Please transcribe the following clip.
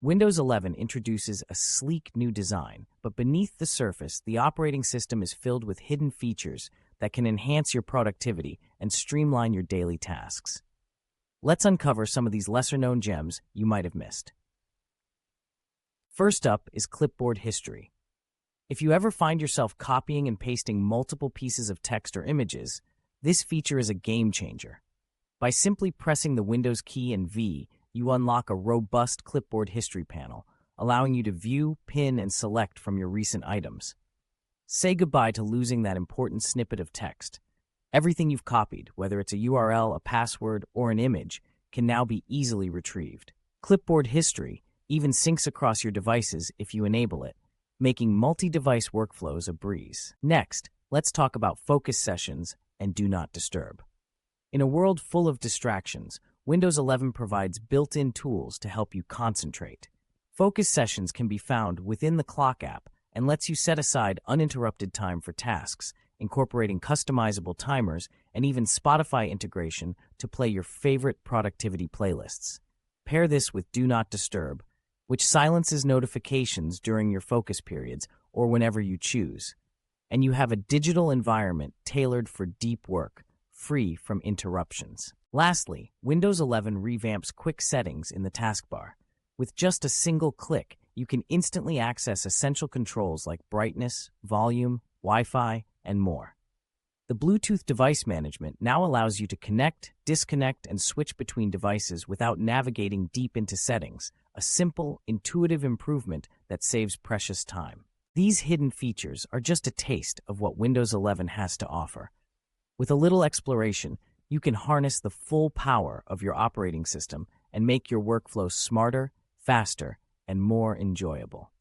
Windows 11 introduces a sleek new design, but beneath the surface, the operating system is filled with hidden features that can enhance your productivity and streamline your daily tasks. Let's uncover some of these lesser-known gems you might have missed. First up is Clipboard history. If you ever find yourself copying and pasting multiple pieces of text or images, this feature is a game changer. By simply pressing the Windows key and V, you unlock a robust Clipboard history panel, allowing you to view, pin, and select from your recent items. Say goodbye to losing that important snippet of text. Everything you've copied, whether it's a URL, a password, or an image, can now be easily retrieved. Clipboard history even syncs across your devices if you enable it, making multi-device workflows a breeze. Next, let's talk about focus sessions and do not disturb. In a world full of distractions, Windows 11 provides built-in tools to help you concentrate. Focus sessions can be found within the Clock app and lets you set aside uninterrupted time for tasks, incorporating customizable timers and even Spotify integration to play your favorite productivity playlists. Pair this with Do Not Disturb, which silences notifications during your focus periods or whenever you choose, and you have a digital environment tailored for deep work, free from interruptions. Lastly, Windows 11 revamps quick settings in the taskbar. With just a single click, you can instantly access essential controls like brightness, volume, Wi-Fi, and more. The Bluetooth device management now allows you to connect, disconnect, and switch between devices without navigating deep into settings, a simple, intuitive improvement that saves precious time. These hidden features are just a taste of what Windows 11 has to offer. With a little exploration, you can harness the full power of your operating system and make your workflow smarter, faster, and more enjoyable.